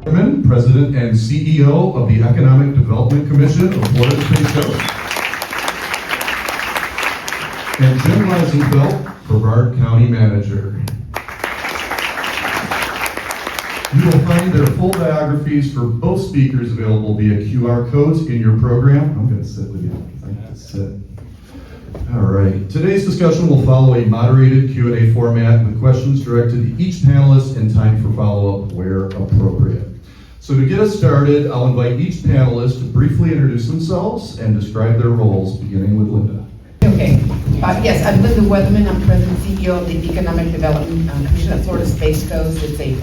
Weatherman, President and CEO of the Economic Development Commission of Florida State Coast. And Jim Liesenfelt, Brevard County Manager. You will find their full biographies for both speakers available via QR codes in your program. I'm going to sit with you. I like to sit. All right. Today's discussion will follow a moderated Q&A format with questions directed to each panelist and time for follow-up where appropriate. So to get us started, I'll invite each panelist to briefly introduce themselves and describe their roles, beginning with Lynda. Okay. Yes, I'm Lynda Weatherman. I'm President and CEO of the Economic Development Commission of Florida Space Coast. It's a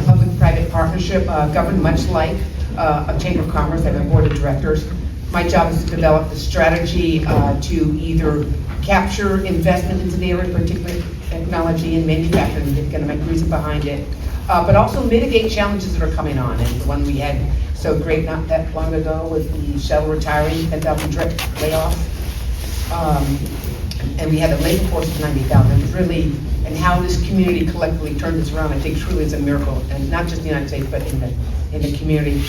public-private partnership governed much like a Chamber of Commerce. I have a board of directors. My job is to develop the strategy to either capture investment into the area, particularly technology and manufacturing, the economic reason behind it, but also mitigate challenges that are coming on. And the one we had so great not that long ago was the shuttle retiring, 10,000 direct layoffs. And we had a labor force of 90,000. It was really, and how this community collectively turned this around, I think truly is a miracle, and not just in the United States, but in the community.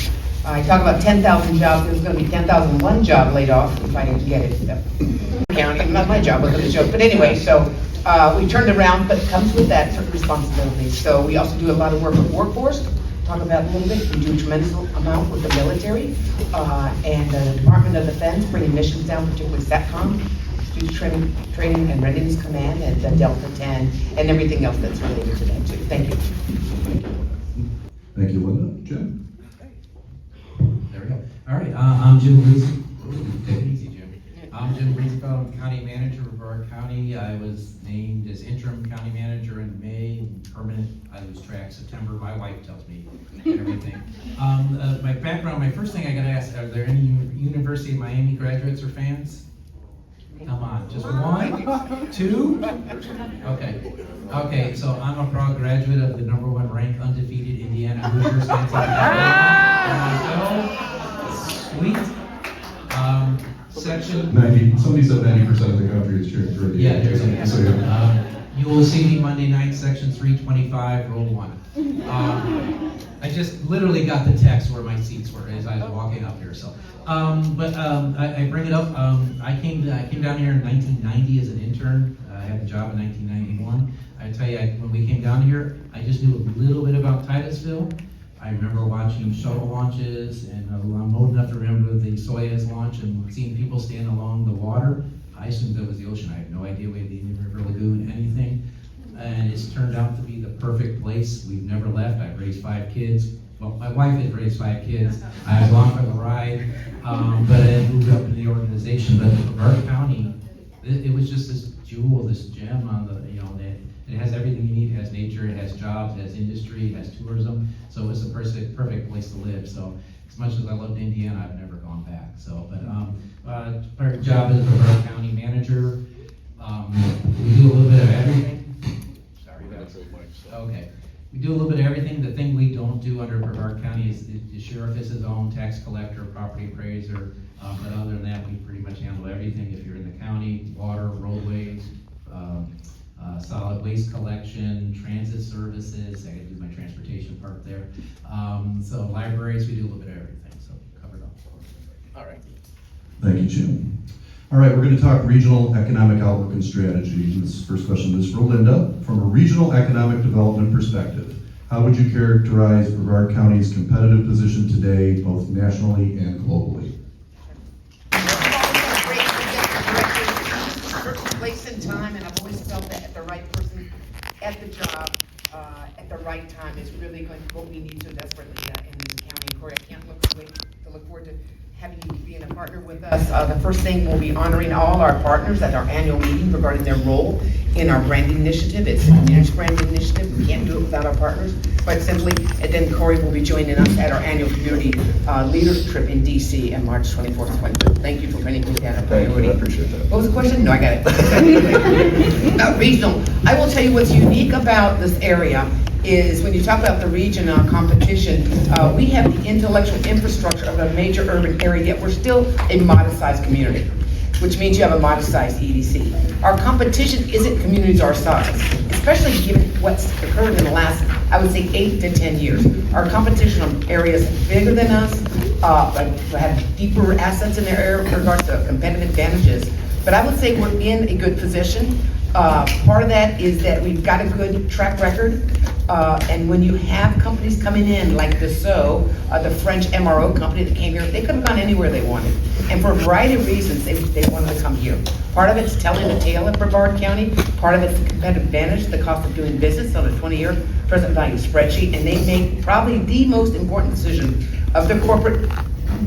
I talk about 10,000 jobs. There's going to be 10,001 job laid off if I didn't get it. County, not my job, wasn't a joke. But anyway, so we turned around, but it comes with that certain responsibility. So we also do a lot of work with workforce. Talk about a little bit. We do a tremendous amount with the military and the Department of Defense, bringing missions down, particularly SATCOM, Strategic Training and Readiness Command, and Delta 10, and everything else that's related to that too. Thank you. Thank you, Lynda. Jim? There we go. All right, I'm Jim Liesenfelt. Take it easy, Jim. I'm Jim Liesenfelt. I'm County Manager of Brevard County. I was named as interim county manager in May, permanent. I lose track September. My wife tells me everything. My background, my first thing I got to ask, are there any University of Miami graduates or fans? Come on, just one? Two? Okay, so I'm a proud graduate of the #1 ranked undefeated Indiana Hoosiers. Sweet. Section 90. Somebody said 90% of the country is cheering for the Yeah, there's so, yeah. You will see me Monday night, section 325, row 1. I just literally got the text where my seats were as I was walking up here. So, I bring it up. I came down here in 1990 as an intern. I had a job in 1991. I tell you, when we came down here, I just knew a little bit about Titusville. I remember watching shuttle launches, and I'm old enough to remember the Soyuz launch and seeing people stand along the water. I assumed that was the ocean. I have no idea where the Indian River Lagoon, anything. And it's turned out to be the perfect place. We've never left. I've raised 5 kids. Well, my wife has raised 5 kids. I was along for the ride, but I moved up in the organization. But Brevard County, it was just this jewel, this gem on the, it has everything you need. It has nature, it has jobs, it has industry, it has tourism. So it's the perfect place to live. So as much as I loved Indiana, I've never gone back. So, but our job as Brevard County Manager, we do a little bit of everything. Sorry, that's okay. We do a little bit of everything. The thing we don't do under Brevard County is the sheriff is his own tax collector, property appraiser. But other than that, we pretty much handle everything. If you're in the county, water, roadways, solid waste collection, transit services. I gotta do my transportation part there. So libraries, we do a little bit of everything. So covered up. All right. Thank you, Jim. All right, we're going to talk regional economic outlook and strategy. This first question is for Lynda. From a regional economic development perspective, how would you characterize Brevard County's competitive position today, both nationally and globally? Place and time, and I've always felt that the right person at the job at the right time is really going to what we need so desperately in the county. Cory, I can't wait to look forward to having you being a partner with us. The first thing, we'll be honoring all our partners at our annual meeting regarding their role in our branding initiative. It's the community branding initiative. We can't do it without our partners, quite simply. And then Cory will be joining us at our annual community leaders trip in DC on March 24th and 25th. Thank you for bringing me down. Thank you, I appreciate that. What was the question? No, I got it. About regional. I will tell you what's unique about this area is when you talk about the region competition, we have the intellectual infrastructure of a major urban area, yet we're still a modest-sized community. which means you have a modest-sized EDC. Our competition isn't communities our size, especially given what's occurred in the last, I would say, 8 to 10 years. Our competition on areas bigger than us, have deeper assets in their area with regards to competitive advantages. But I would say we're in a good position. Part of that is that we've got a good track record. And when you have companies coming in like Dassault, the French MRO company that came here, they could have gone anywhere they wanted. And for a variety of reasons, they wanted to come here. Part of it's telling the tale of Brevard County. Part of it's the competitive advantage, the cost of doing business on a 20-year present value spreadsheet. And they make probably the most important decision of their corporate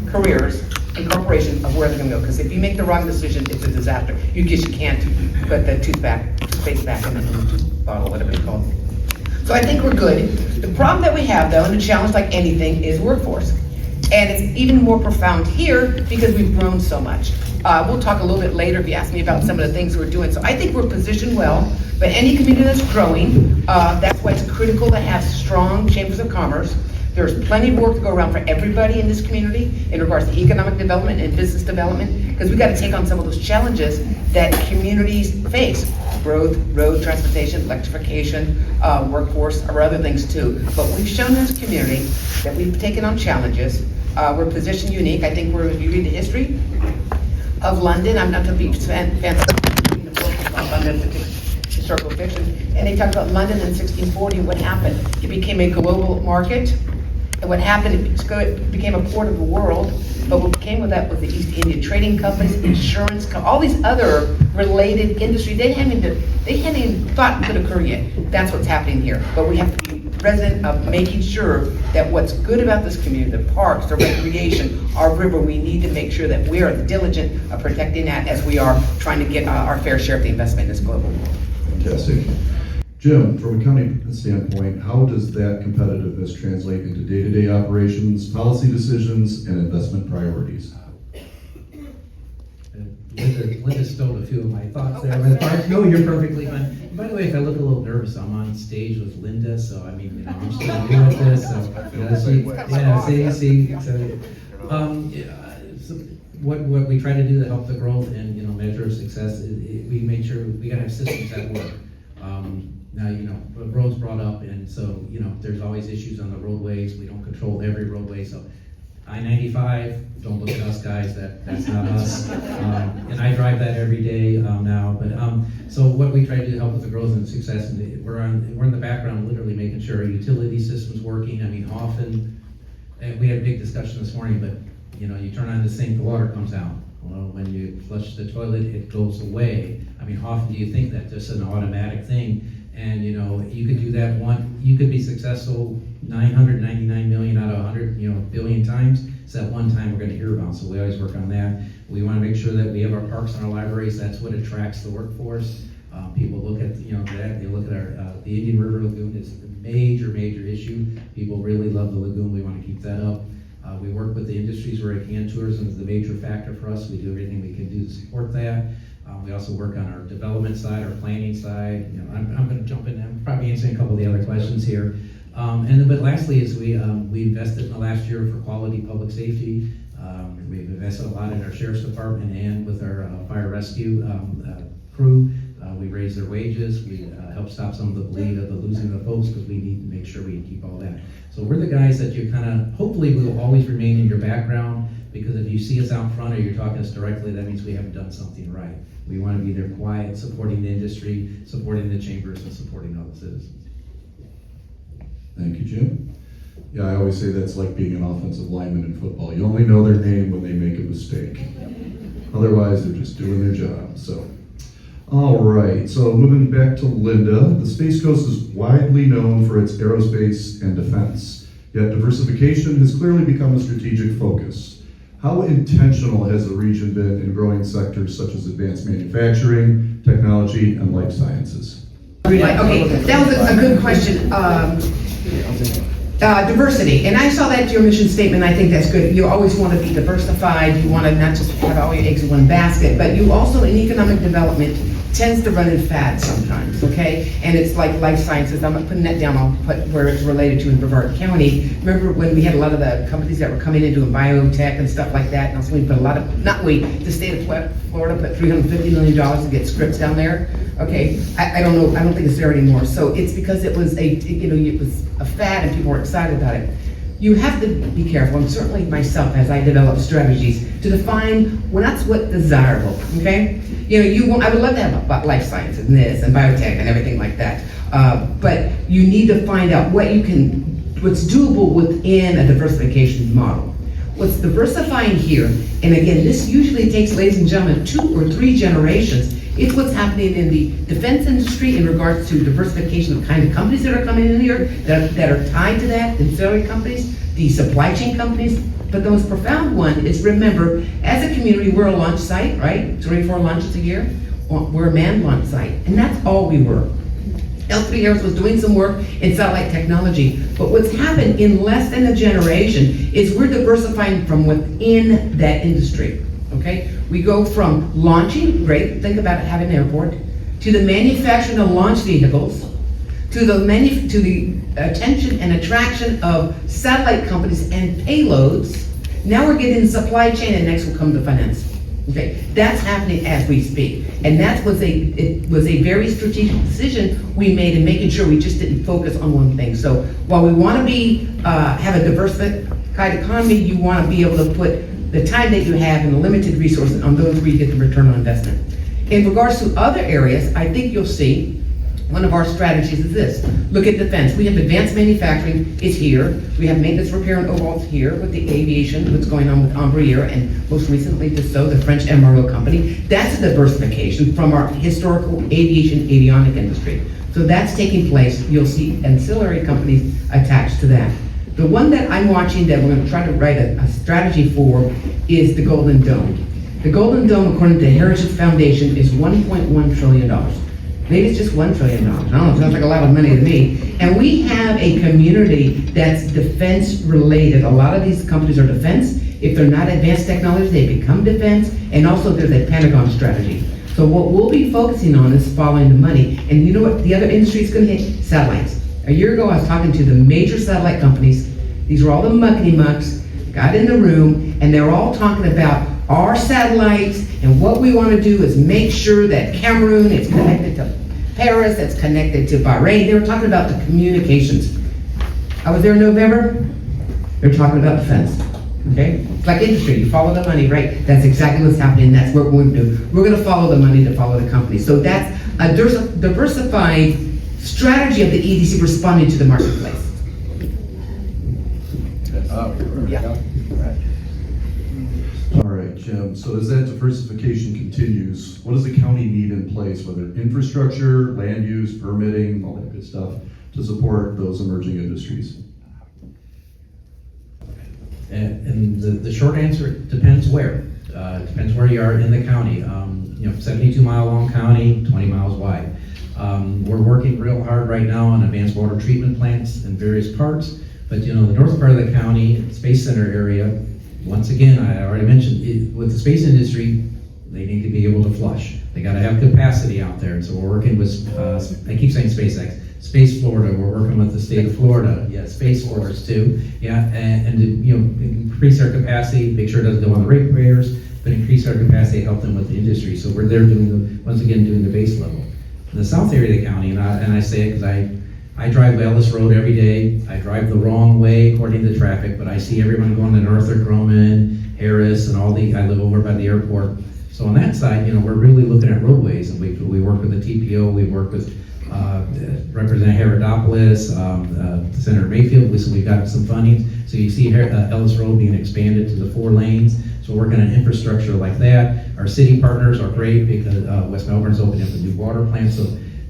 careers and corporations of where they're gonna go. Because if you make the wrong decision, it's a disaster. You can't put the toothpaste back in the tooth bottle, whatever you call it. So I think we're good. The problem that we have, though, and the challenge like anything, is workforce. And it's even more profound here because we've grown so much. We'll talk a little bit later if you ask me about some of the things we're doing. So I think we're positioned well, but any community that's growing, that's why it's critical to have strong chambers of commerce. There's plenty of work to go around for everybody in this community in regards to economic development and business development, because we got to take on some of those challenges that communities face. Road transportation, electrification, workforce, or other things too. But we've shown in this community that we've taken on challenges. We're positioned unique. I think if you read the history of London, I'm not a big fan of reading the book about London, historical fiction, and they talk about London in 1640 and what happened. It became a global market. And what happened, it became a port of the world, but what came with that was the East India trading companies, insurance, all these other related industries. They hadn't even thought could occur yet. That's what's happening here. But we have to be resident of making sure that what's good about this community, the parks, the recreation, our river, we need to make sure that we are diligent of protecting that as we are trying to get our fair share of the investment in this global world. Fantastic. Jim, from a county standpoint, how does that competitiveness translate into day-to-day operations, policy decisions, and investment priorities? Lynda stole a few of my thoughts there, but no, you're perfectly fine. By the way, if I look a little nervous, I'm on stage with Lynda, so I mean, I'm still new at this, so what we try to do to help the growth and, measure of success, we make sure we gotta have systems that work. Now, the roads brought up, and so, there's always issues on the roadways. We don't control every roadway, so I-95, don't look at us guys, that's not us. And I drive that every day now, but so what we try to do to help with the growth and success, and we're in the background literally making sure our utility system's working. I mean, often, and we had a big discussion this morning, but you turn on the sink, the water comes out. Well, when you flush the toilet, it goes away. I mean, how often do you think that just an automatic thing? And you could do that you could be successful 999 million out of 100 billion times. It's that one time we're going to hear about. So we always work on that. We want to make sure that we have our parks and our libraries. That's what attracts the workforce. People look at that. They look at our the Indian River Lagoon is a major issue. People really love the lagoon. We want to keep that up. We work with the industries where it can. Tourism is the major factor for us. We do everything we can do to support that. We also work on our development side, our planning side. I'm going to jump in. I'm probably answering a couple of the other questions here. But lastly is we invested in the last year for quality public safety. We've invested a lot in our sheriff's department and with our fire rescue crew. We raised their wages. We helped stop some of the bleed of the losing the folks because we need to make sure we keep all that. So we're the guys that you hopefully will always remain in your background, because if you see us out front or you're talking to us directly, that means we haven't done something right. We want to be there quiet, supporting the industry, supporting the chambers, and supporting all the citizens. Thank you, Jim. Yeah, I always say that's like being an offensive lineman in football. You only know their name when they make a mistake. Otherwise, they're just doing their job. So, all right. So moving back to Lynda, the Space Coast is widely known for its aerospace and defense. Yet diversification has clearly become a strategic focus. How intentional has the region been in growing sectors such as advanced manufacturing, technology, and life sciences? Okay, that was a good question. Diversity, and I saw that in your mission statement. I think that's good. You always want to be diversified. You want to not just have all your eggs in one basket, but you also, in economic development, tends to run in fads sometimes, okay? And it's like life sciences, I'm not putting that down, I'll put where it's related to in Brevard County. Remember when we had a lot of the companies that were coming in doing biotech and stuff like that? And also we put a lot of, the state of Florida put $350 million to get scripts down there. Okay, I don't know, I don't think it's there anymore. So it's because it was it was a fad and people were excited about it. You have to be careful, and certainly myself as I develop strategies to define, well, that's what's desirable, okay? I would love to have about life sciences and this and biotech and everything like that. But you need to find out what's doable within a diversification model. What's diversifying here, and again, this usually takes, ladies and gentlemen, 2 or 3 generations. It's what's happening in the defense industry in regards to diversification of kind of companies that are coming in here that are tied to that, ancillary companies, the supply chain companies. But the most profound one is, remember, as a community, we're a launch site, right? 3 or 4 launches a year. We're a manned launch site, and that's all we were. L3 Harris was doing some work in satellite technology, but what's happened in less than a generation is we're diversifying from within that industry. Okay, we go from launching, great, think about it, having an airport, to the manufacturing of launch vehicles, to the attention and attraction of satellite companies and payloads. Now we're getting supply chain, and next will come to finance. Okay, that's happening as we speak, and it was a very strategic decision we made in making sure we just didn't focus on one thing. So while we want to have a diversified economy, you want to be able to put the time that you have and the limited resources on those where you get the return on investment. In regards to other areas, I think you'll see one of our strategies is this. Look at defense. We have advanced manufacturing is here. We have maintenance, repair, and overhauls here with the aviation, what's going on with Embraer, and most recently Dassault, the French MRO company. That's a diversification from our historical aviation avionic industry. So that's taking place. You'll see ancillary companies attached to that. The one that I'm watching that we're going to try to write a strategy for is the Golden Dome. The Golden Dome, according to the Heritage Foundation, is $1.1 trillion. Maybe it's just $1 trillion. I don't know, it sounds like a lot of money to me. And we have a community that's defense related. A lot of these companies are defense. If they're not advanced technology, they become defense. And also there's a Pentagon strategy. So what we'll be focusing on is following the money. And you know what the other industry is going to hit? Satellites. A year ago, I was talking to the major satellite companies. These were all the muckety-mucks, got in the room, and they're all talking about our satellites, and what we want to do is make sure that Cameroon is connected to Paris, that's connected to Bahrain. They were talking about the communications. I was there in November. They're talking about defense. Okay? It's like industry. You follow the money, right? That's exactly what's happening. That's what we're going to do. We're going to follow the money to follow the company. So that's a diversified strategy of the EDC responding to the marketplace. Yeah. All right, Jim, so as that diversification continues, what does the county need in place, whether infrastructure, land use, permitting, all that good stuff, to support those emerging industries? And the short answer, it depends where. It depends where you are in the county. 72-mile long county, 20 miles wide. We're working real hard right now on advanced water treatment plants in various parts. But the north part of the county, Space Center area, once again, I already mentioned, with the space industry, they need to be able to flush. They got to have capacity out there. And so we're working with, I keep saying SpaceX, Space Florida. We're working with the state of Florida. Yeah, Space Force too. Yeah, and increase our capacity, make sure it doesn't go on the ratepayers, but increase our capacity, help them with the industry. So we're there doing the base level. In the south area of the county, and I say it because I drive Ellis Road every day. I drive the wrong way according to traffic, but I see everyone going to Northrop Grumman, Harris, and I live over by the airport. So on that side, we're really looking at roadways, and we work with the TPO, we work with Representative Herodopoulos, Senator Mayfield, so we've got some funding. So you see Ellis Road being expanded to the 4 lanes. So we're working on infrastructure like that. Our city partners are great because West Melbourne's opening up a new water plant. So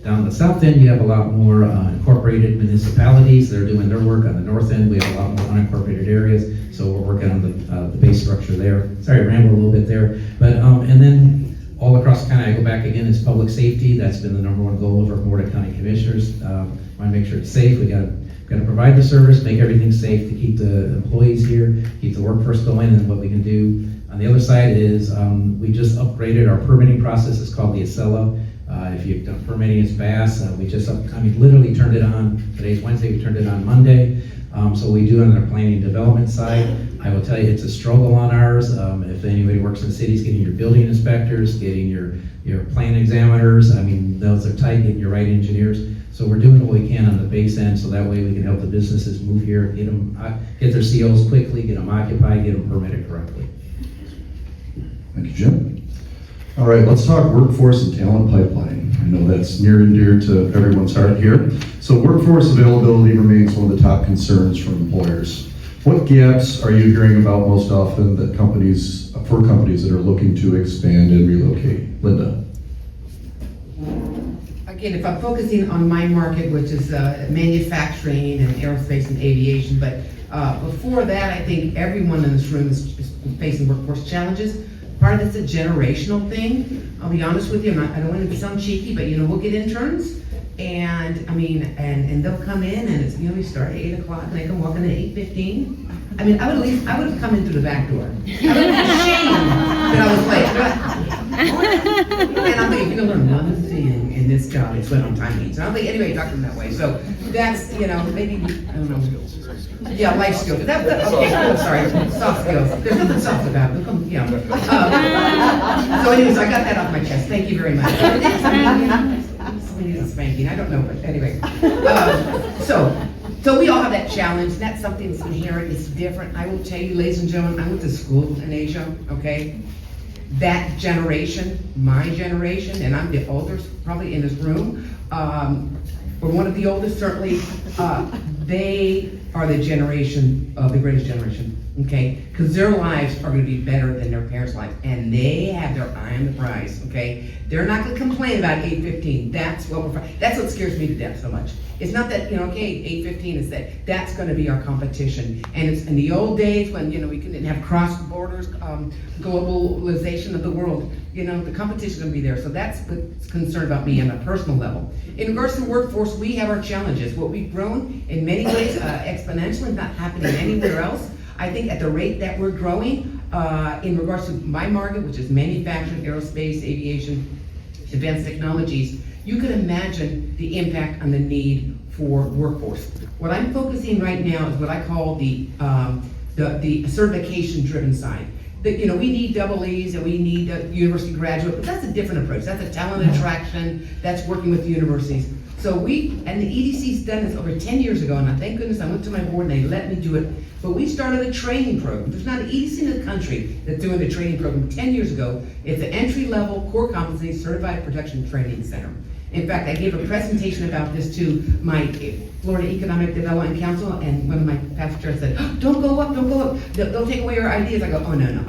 down the south end, you have a lot more incorporated municipalities. They're doing their work. On the north end, we have a lot more unincorporated areas. So we're working on the base structure there. Sorry, I rambled a little bit there. But and then all across the county, I go back again, is public safety. That's been the number one goal of our Board of County Commissioners. Want to make sure it's safe. We got to provide the service, make everything safe to keep the employees here, keep the workforce going, and what we can do. On the other side is we just upgraded our permitting process. It's called the Acela. If you've done permitting, it's fast. We just, literally turned it on. Today's Wednesday, we turned it on Monday. So we do it on the planning and development side. I will tell you, it's a struggle on ours. If anybody works in cities, getting your building inspectors, getting your plan examiners, those are tight, getting your right engineers. So we're doing what we can on the base end, so that way we can help the businesses move here, get their COs quickly, get them occupied, get them permitted correctly. Thank you, Jim. All right, let's talk workforce and talent pipeline. I know that's near and dear to everyone's heart here. So workforce availability remains one of the top concerns from employers. What gaps are you hearing about most often that companies that are looking to expand and relocate? Lynda. Again, if I'm focusing on my market, which is manufacturing and aerospace and aviation, but before that, I think everyone in this room is facing workforce challenges. Part of it's a generational thing. I'll be honest with you, I don't want to sound cheeky, but we'll get interns, and and they'll come in, and it's we start at 8 o'clock, and they can walk in at 8:15. I would have come in through the back door. I would have been ashamed that I was late. And I'm thinking, learn one thing in this job, it's what on time means. And I'm like, anyway, talk to them that way. So that's, maybe, I don't know. Yeah, life skills. Okay, cool, sorry. Soft skills. There's nothing soft about it. So anyways, I got that off my chest. Thank you very much. Somebody needs a spanking. I don't know, but anyway. So we all have that challenge. That's something that's inherent. It's different. I will tell you, ladies and gentlemen, I went to school in Asia, okay? That generation, my generation, and I'm the oldest probably in this room, or one of the oldest certainly, they are the generation, the greatest generation, okay? Because their lives are going to be better than their parents' lives, and they have their eye on the prize, okay? They're not going to complain about 8:15. That's what scares me to death so much. It's not that, 8:15 is that's going to be our competition. And it's in the old days when, we couldn't have cross borders, globalization of the world, the competition is going to be there. So that's what's concerned about me on a personal level. In regards to the workforce, we have our challenges. What we've grown in many ways exponentially, not happening anywhere else. I think at the rate that we're growing, in regards to my market, which is manufacturing, aerospace, aviation, advanced technologies, you can imagine the impact on the need for workforce. What I'm focusing right now is what I call the certification-driven side. We need double E's and we need a university graduate, but that's a different approach. That's a talent attraction. That's working with universities. So and the EDC's done this over 10 years ago, and thank goodness I went to my board and they let me do it. But we started a training program. There's not an EDC in the country that's doing a training program 10 years ago. It's the entry-level core competency certified production training center. In fact, I gave a presentation about this to my Florida Economic Development Council, and one of my past chairs said, oh, don't go up. They'll take away your ideas. I go, oh, no.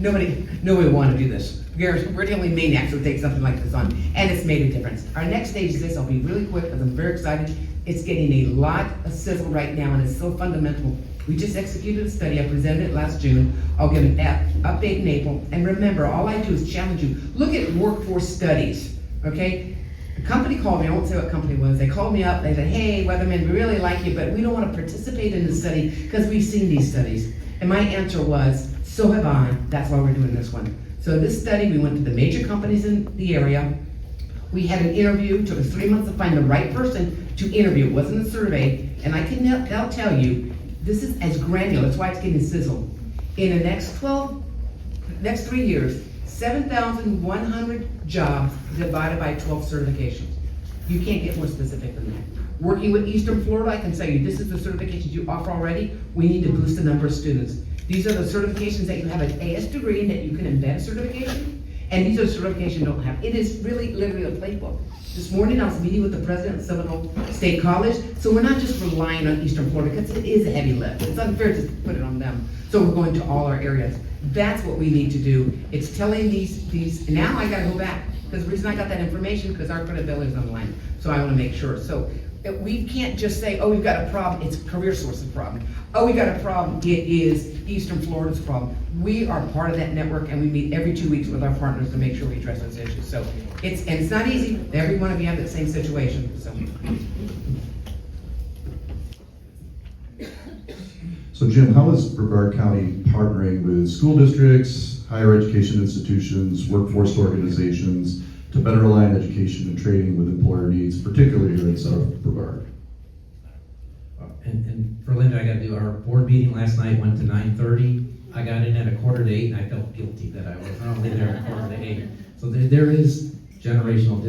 Nobody will want to do this. We're the only maniacs who take something like this on, and it's made a difference. Our next stage is this. I'll be really quick because I'm very excited. It's getting a lot of sizzle right now, and it's so fundamental. We just executed a study. I presented it last June. I'll give an update in April. And remember, all I do is challenge you. Look at workforce studies, okay? A company called me, I won't say what company it was, they called me up, they said, hey, Weatherman, we really like you, but we don't want to participate in the study because we've seen these studies. And my answer was, so have I, that's why we're doing this one. So this study, we went to the major companies in the area. We had an interview, it took us 3 months to find the right person to interview. It wasn't a survey, and I can now tell you, this is as granular, that's why it's getting sizzled. In the next 3 years, 7,100 jobs divided by 12 certifications. You can't get more specific than that. Working with Eastern Florida, I can tell you, this is the certifications you offer already. We need to boost the number of students. These are the certifications that you have an AS degree and that you can embed a certification. And these are certifications you don't have. It is really literally a playbook. This morning I was meeting with the president of Seminole State College. So we're not just relying on Eastern Florida because it is a heavy lift. It's unfair to put it on them. So we're going to all our areas. That's what we need to do. It's telling these, now I gotta go back. Because the reason I got that information, because our credibility is on the line. So I wanna make sure. So we can't just say, oh, we've got a problem, it's Career Source's problem. Oh, we got a problem, it is Eastern Florida's problem. We are part of that network and we meet every 2 weeks with our partners to make sure we address those issues. So it's not easy, every one of you have that same situation, so. So Jim, how is Brevard County partnering with school districts, higher education institutions, workforce organizations to better align education and training with employer needs, particularly here in South Brevard. And for Lynda, I got to do our board meeting last night, went to 9:30. I got in at 7:45, and I felt guilty that I was only there at 7:45. So there is generational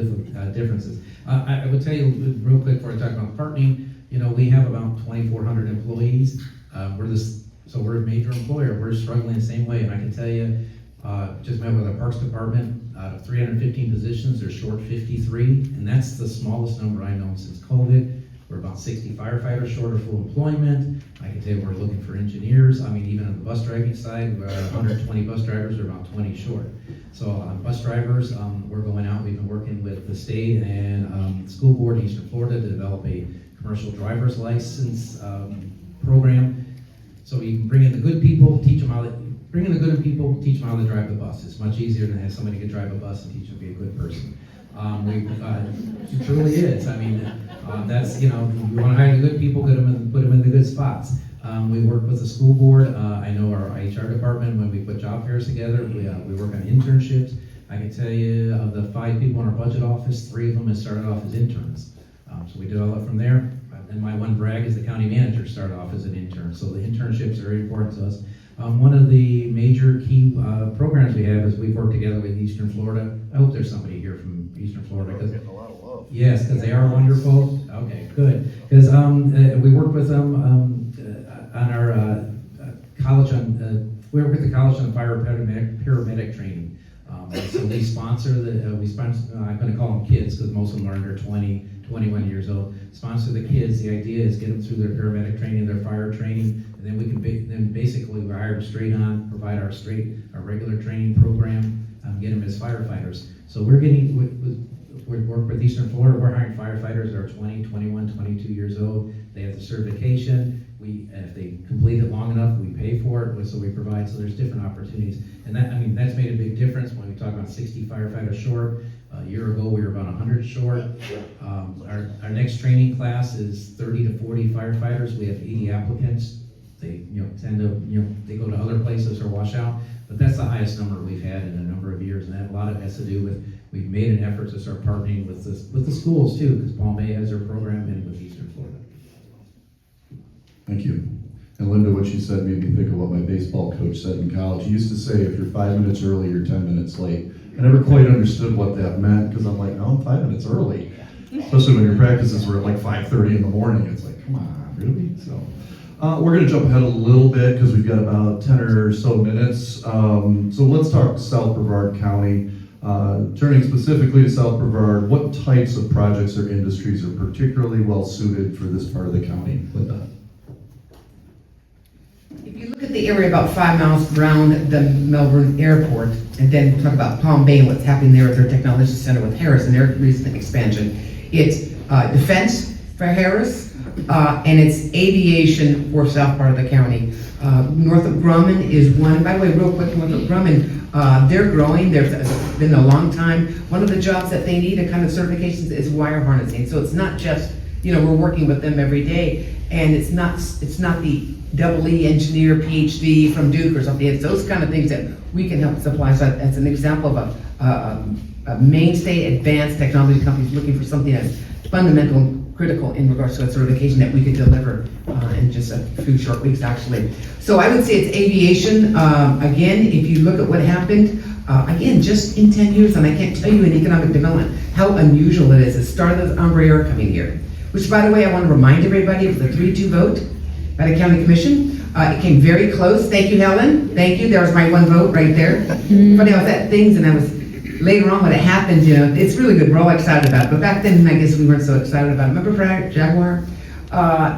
differences. I would tell you real quick before I talk about partnering, we have about 2,400 employees. We're a major employer. We're struggling the same way, and I can tell you, just met with our Parks Department. Out of 315 positions, they're short 53, and that's the smallest number I know since COVID. We're about 60 firefighters short of full employment. I can tell you we're looking for engineers. Even on the bus driving side, we're 120 bus drivers, are about 20 short. So on bus drivers, we're going out. We've been working with the state and school board in Eastern Florida to develop a commercial driver's license program. So you can bring in the good people, teach them how to drive the bus. It's much easier than have somebody can drive a bus and teach them to be a good person. It truly is. That's, you want to hire the good people, put them in the good spots. We work with the school board. I know our HR department, when we put job fairs together, we work on internships. I can tell you, of the 5 people in our budget office, 3 of them have started off as interns. So we develop from there. And my one brag is the county manager started off as an intern. So the internships are very important to us. One of the major key programs we have is we've worked together with Eastern Florida. I hope there's somebody here from Eastern Florida. Getting a lot of love. Yes, because they are wonderful. Okay, good. Because we work with them on our college we work with the college on fire paramedic training. So they sponsor I'm going to call them kids because most of them are under 20, 21 years old. Sponsor the kids. The idea is get them through their paramedic training, their fire training, and then we can basically we hire them straight on, provide our regular training program, get them as firefighters. So we work with Eastern Florida. We're hiring firefighters that are 20, 21, 22 years old. They have the certification. If they complete it long enough, we pay for it. So we provide. So there's different opportunities, and that's made a big difference when we talk about 60 firefighters short. A year ago, we were about 100 short. Our next training class is 30 to 40 firefighters. We have 80 applicants. They tend to they go to other places or wash out, but that's the highest number we've had in a number of years, and that a lot of it has to do with we've made an effort to start partnering with the schools too, because Palm Bay has their program and with Eastern Florida. Thank you. And Lynda, what she said made me think of what my baseball coach said in college. He used to say, if you're 5 minutes early, you're 10 minutes late. I never quite understood what that meant, because I'm like, no, I'm 5 minutes early. Especially when your practices were at like 5:30 in the morning. It's like, come on, really? So we're going to jump ahead a little bit because we've got about 10 or so minutes. So let's talk South Brevard County. Turning specifically to South Brevard, what types of projects or industries are particularly well suited for this part of the county? Lynda. If you look at the area about 5 miles around the Melbourne airport, and then talk about Palm Bay and what's happening there with their technology center with Harris and their recent expansion, it's defense for Harris, and it's aviation for south part of the county. North of Grumman is one. By the way, real quick, North of Grumman, they're growing. It's been a long time. One of the jobs that they need, a kind of certifications, is wire harnessing. So it's not just, we're working with them every day, and it's not the double E engineer, PhD from Duke or something. It's those kind of things that we can help supply. So that's an example of a mainstay advanced technology company looking for something that's fundamental and critical in regards to a certification that we could deliver in just a few short weeks, actually. So I would say it's aviation. Again, if you look at what happened, again, just in 10 years, and I can't tell you in economic development how unusual it is. It started with Embraer coming here, which, by the way, I want to remind everybody of the 3-2 vote by the county commission. It came very close. Thank you, Helen. Thank you. There was my one vote right there. Funny, I was at things, and I was later on when it happened. It's really good. We're all excited about it. But back then, I guess we weren't so excited about it. Remember Jaguar?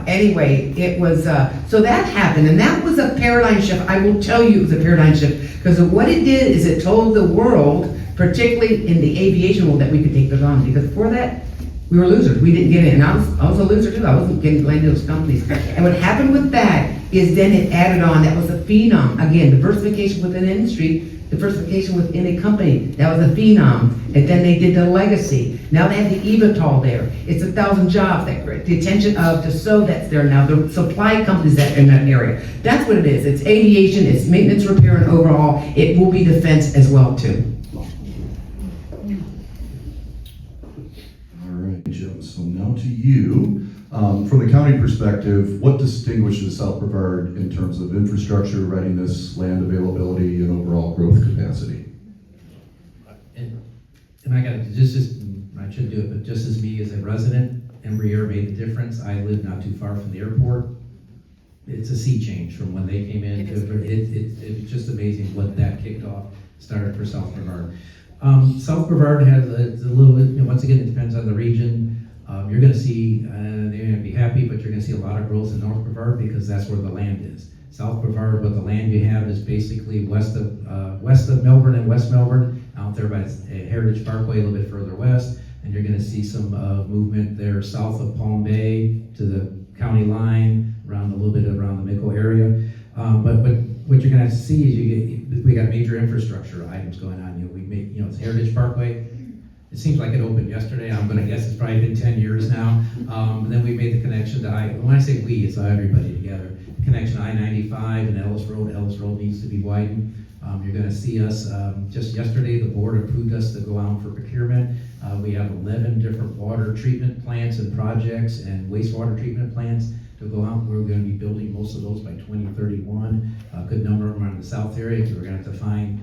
Anyway, it was so that happened, and that was a paradigm shift. I will tell you, it was a paradigm shift because what it did is it told the world, particularly in the aviation world, that we could take this on. Because before that, we were losers. We didn't get in. And I was a loser too. I wasn't getting landed those companies. And what happened with that is then it added on. That was a phenom. Again, diversification within an industry, diversification within a company. That was a phenom. And then they did the legacy. Now they have the eVTOL there. It's 1,000 jobs. The attention of Dassault that's there now. The supply companies that are in that area. That's what it is. It's aviation. It's maintenance, repair, and overhaul. It will be defense as well too. you. From the county perspective, what distinguishes South Brevard in terms of infrastructure, readiness, land availability, and overall growth capacity? And I got I shouldn't do it, but just as me as a resident, every year made a difference. I live not too far from the airport. It's a sea change from when they came in. It's just amazing what that kicked off, started for South Brevard. South Brevard has a little bit, once again, it depends on the region. You're going to see, they're going to be happy, but you're going to see a lot of growth in North Brevard because that's where the land is. South Brevard, what the land you have is basically west of Melbourne and West Melbourne, out there by Heritage Parkway, a little bit further west, and you're going to see some movement there south of Palm Bay to the county line, around a little bit around the Mico area. But what you're going to see is we got major infrastructure items going on. It's Heritage Parkway. It seems like it opened yesterday. I'm going to guess it's probably been 10 years now. And then we made the connection to when I say we, it's everybody together. The connection to I-95 and Ellis Road. Ellis Road needs to be widened. You're going to see us, just yesterday, the board approved us to go out for procurement. We have 11 different water treatment plants and projects and wastewater treatment plants to go out. We're going to be building most of those by 2031. A good number of them are in the south area because we're going to have to find,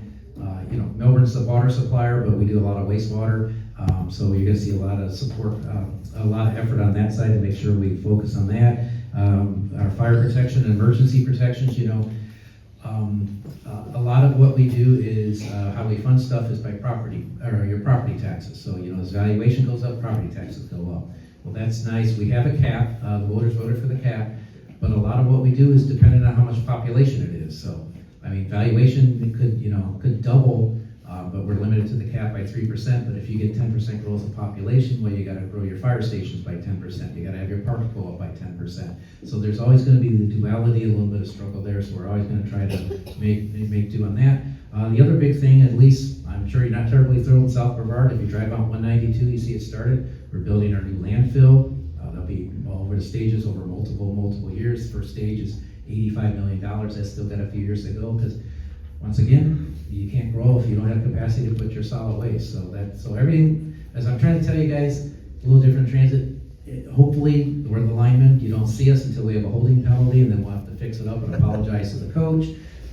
Melbourne's the water supplier, but we do a lot of wastewater. So you're going to see a lot of support, a lot of effort on that side to make sure we focus on that. Our fire protection and emergency protections, a lot of what we do is how we fund stuff is by your property taxes. So, as valuation goes up, property taxes go up. Well, that's nice. We have a cap. The voters voted for the cap. But a lot of what we do is dependent on how much population it is. So, valuation could double, but we're limited to the cap by 3%. But if you get 10% growth in population, well, you got to grow your fire stations by 10%. You got to have your parks go up by 10%. So there's always going to be the duality, a little bit of struggle there. So we're always going to try to make do on that. The other big thing, at least I'm sure you're not terribly thrilled in South Brevard. If you drive out 192, you see it started. We're building our new landfill. That'll be over the stages over multiple years. The first stage is $85 million. That's still got a few years to go because, once again, you can't grow if you don't have capacity to put your solid waste. So everything, as I'm trying to tell you guys, a little different transit. Hopefully, we're the linemen. You don't see us until we have a holding penalty, and then we'll have to fix it up and apologize to the coach.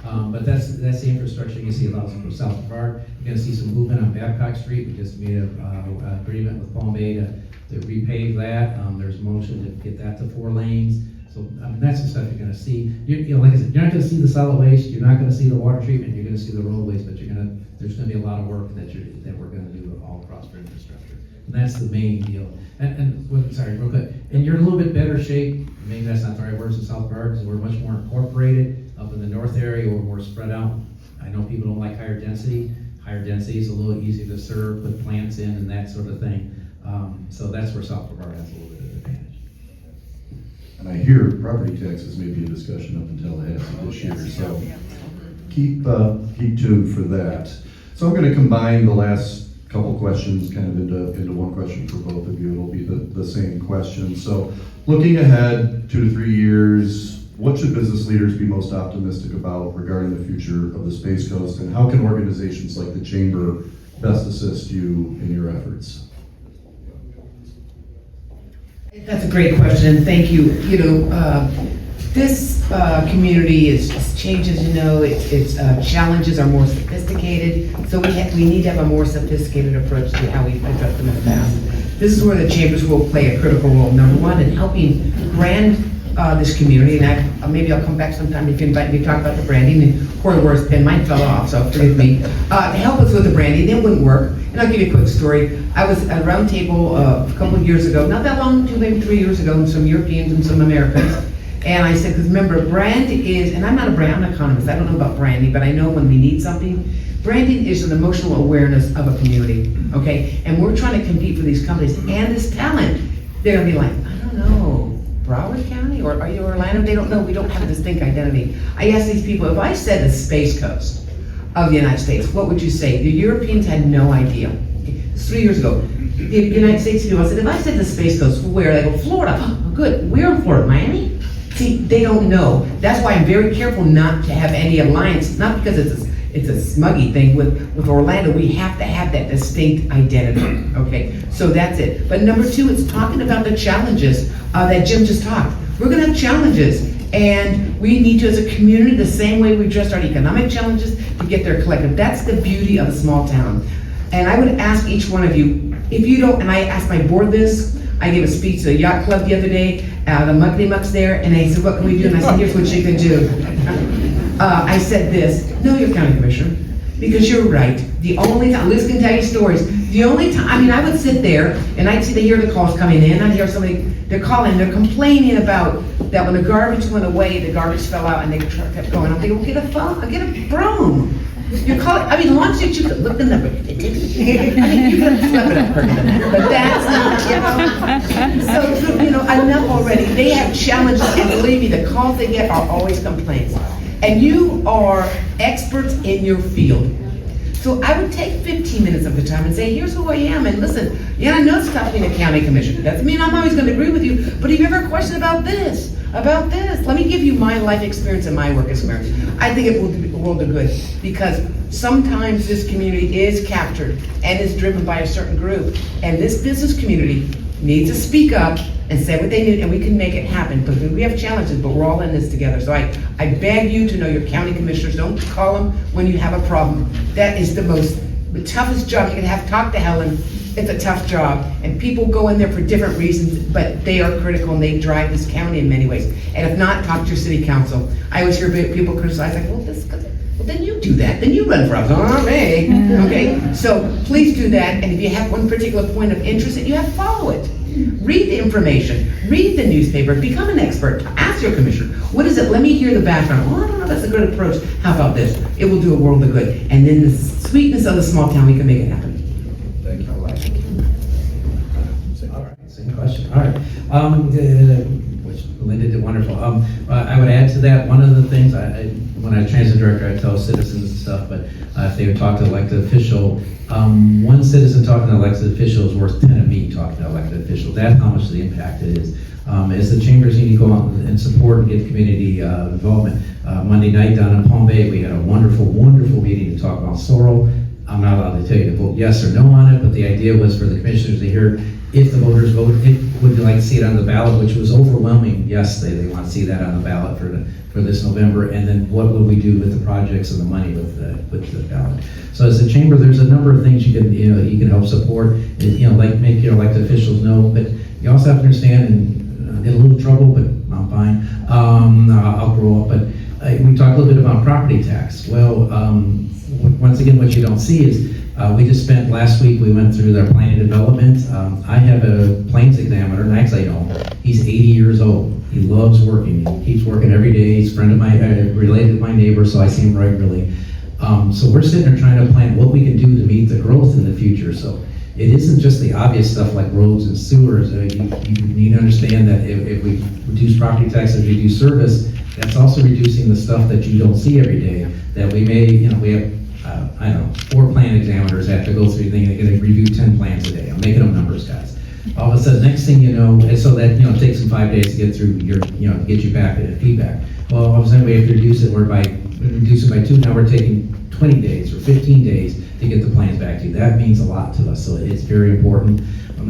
But that's the infrastructure you see a lot from South Brevard. You're going to see some movement on Babcock Street. We just made an agreement with Palm Bay to repave that. There's motion to get that to 4 lanes. So that's the stuff you're going to see. Like I said, you're not going to see the solid waste. You're not going to see the water treatment. You're going to see the roadways, but there's going to be a lot of work that we're going to do all across for infrastructure. And that's the main deal. Sorry, real quick. And you're in a little bit better shape. Maybe that's not the right words in South Brevard because we're much more incorporated. Up in the north area, we're more spread out. I know people don't like higher density. Higher density is a little easier to serve, put plants in and that sort of thing. So that's where South Brevard has a little bit of advantage. And I hear property taxes may be a discussion up until the half of this year, so keep tuned for that. So I'm going to combine the last couple questions kind of into one question for both of you. It'll be the same question. So looking ahead 2 to 3 years, what should business leaders be most optimistic about regarding the future of the Space Coast, and how can organizations like the Chamber best assist you in your efforts? That's a great question, and thank you. This community is changes. Its challenges are more sophisticated, so we need to have a more sophisticated approach to how we've addressed them in the past. This is where the Chambers will play a critical role. Number one, in helping brand this community, and maybe I'll come back sometime if you invite me to talk about the branding. And Cory wore his pen, mine fell off, so forgive me. To help us with the branding, it wouldn't work. And I'll give you a quick story. I was at a round table a couple of years ago, not that long, maybe 3 years ago, and some Europeans and some Americans. And I said, because remember, brand is, and I'm not an economist, I don't know about branding, but I know when we need something, branding is an emotional awareness of a community, okay? And we're trying to compete for these companies and this talent. They're gonna be like, I don't know, Broward County, or are you Orlando? They don't know, we don't have a distinct identity. I asked these people, if I said the Space Coast of the United States, what would you say? The Europeans had no idea. It's 3 years ago. The United States people, I said, if I said the Space Coast, where? They go, Florida. Oh, good, we're in Florida, Miami? See, they don't know. That's why I'm very careful not to have any alliance, not because it's a smuggy thing. With Orlando, we have to have that distinct identity, okay? So that's it. But number two, it's talking about the challenges that Jim just talked. We're gonna have challenges, and we need to, as a community, the same way we addressed our economic challenges, to get there collective. That's the beauty of a small town. And I would ask each one of you, if you don't, and I asked my board this, I gave a speech to the yacht club the other day, the Muckety Muck's there, and they said, what can we do? And I said, here's what you can do. I said this, know your county commissioner, because you're right. The only time, Liz can tell you stories, the only time, I mean, I would sit there, and I'd see, hear the calls coming in, I'd hear somebody, they're calling, they're complaining about that when the garbage went away, the garbage fell out, and they kept going. I'm thinking, well, get a phone, get a broom. You're calling, I mean, launch it, you could look the number. I mean, you could flip it up quicker than that, but that's not, you know. So, you know, enough already. They have challenges, and believe me, the calls they get are always complaints. And you are experts in your field. So I would take 15 minutes of the time and say, here's who I am, and listen, yeah, I know it's tough being a county commissioner. Doesn't mean I'm always gonna agree with you, but if you ever question about this, let me give you my life experience and my work experience. I think it will do the world of good, because sometimes this community is captured and is driven by a certain group, and this business community needs to speak up and say what they need, and we can make it happen, because we have challenges, but we're all in this together. So I beg you to know your county commissioners. Don't call them when you have a problem. That is the toughest job you can have. Talk to Helen. It's a tough job, and people go in there for different reasons, but they are critical, and they drive this county in many ways. And if not, talk to your city council. I always hear people criticize, like, well, then you do that. Then you run for office. All right. Okay? So please do that, and if you have one particular point of interest, you have to follow it. Read the information. Read the newspaper. Become an expert. Ask your commissioner, what is it? Let me hear the background. Oh, I don't know, that's a good approach. How about this? It will do a world of good. And then the sweetness of the small town, we can make it happen. Thank you. All right, same question. All right. Which Lynda did wonderful. I would add to that, one of the things, when I was transit director, I tell citizens and stuff, but if they would talk to an elected official, one citizen talking to an elected official is worth 10 of me talking to an elected official. That's how much the impact it is. As the chambers need to go out and support and get community involvement. Monday night down in Palm Bay, we had a wonderful, wonderful meeting to talk about sorrel. I'm not allowed to tell you to vote yes or no on it, but the idea was for the commissioners to hear if the voters vote, would you like to see it on the ballot, which was overwhelming. Yes, they want to see that on the ballot for this November, and then what will we do with the projects and the money with the ballot. So as a chamber, there's a number of things you can help support, like make your elected officials know, but you also have to understand, and get a little trouble, but I'm fine. I'll grow up, but we talked a little bit about property tax. Well, once again, what you don't see is we just spent last week, we went through their planning development. I have a plains examiner, and actually, he's 80 years old. He loves working. He keeps working every day. He's a friend of mine, related to my neighbor, so I see him regularly. So we're sitting there trying to plan what we can do to meet the growth in the future. So it isn't just the obvious stuff like roads and sewers. You need to understand that if we reduce property taxes, reduce service, that's also reducing the stuff that you don't see every day. That we may, we have, 4 plan examiners have to go through things, they're gonna review 10 plans a day. I'm making up numbers, guys. All of a sudden, next thing you know, and so that, it takes them 5 days to get through your, get you back to feedback. Well, all of a sudden, we have to reduce it, reduce it by 2, now we're taking 20 days or 15 days to get the plans back to you. That means a lot to us, so it's very important.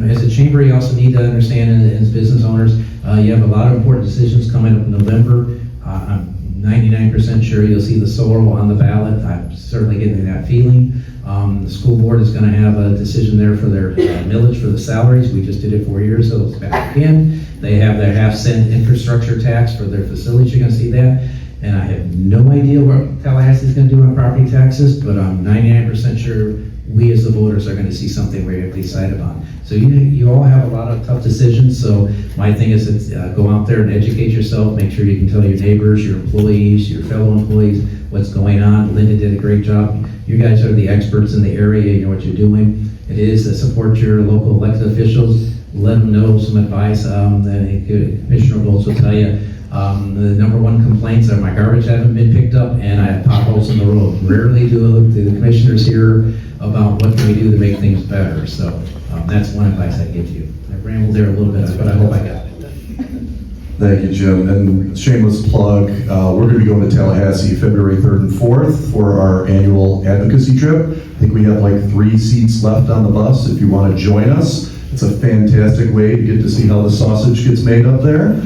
As a chamber, you also need to understand, as business owners, you have a lot of important decisions coming up in November. I'm 99% sure you'll see the sorrel on the ballot. I'm certainly getting that feeling. The school board is going to have a decision there for their millage for the salaries. We just did it 4 years, so it's back again. They have their half-cent infrastructure tax for their facilities. You're going to see that. And I have no idea what Tallahassee's going to do on property taxes, but I'm 99% sure we as the voters are going to see something we're going to decide upon. So you all have a lot of tough decisions. So my thing is go out there and educate yourself. Make sure you can tell your neighbors, your employees, your fellow employees what's going on. Lynda did a great job. You guys are the experts in the area. You know what you're doing. It is to support your local elected officials. Let them know some advice. Commissioner Goltz will tell you. The number one complaints are my garbage haven't been picked up and I have potholes in the road. Rarely do the commissioners hear about what can we do to make things better. So that's one advice I give you. I rambled there a little bit, but I hope I got it. Thank you, Jim. And shameless plug, we're going to be going to Tallahassee February 3rd and 4th for our annual advocacy trip. I think we have like 3 seats left on the bus if you want to join us. It's a fantastic way to get to see how the sausage gets made up there.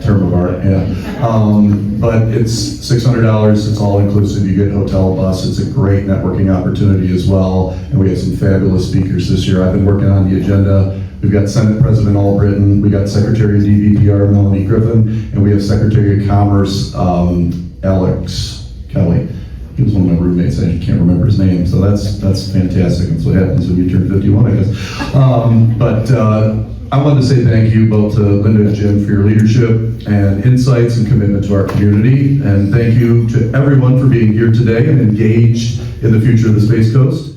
Term of art, yeah. But it's $600, it's all inclusive, you get hotel, bus, it's a great networking opportunity as well, and we have some fabulous speakers this year. I've been working on the agenda. We've got Senate President Albritton, we got Secretary of DVPR Melanie Griffin, and we have Secretary of Commerce Alex Kelly. He was one of my roommates, I can't remember his name, so that's fantastic. That's what happens when you turn 51, I guess. I wanted to say thank you both to Lynda and Jim for your leadership and insights and commitment to our community. And thank you to everyone for being here today and engaged in the future of the Space Coast.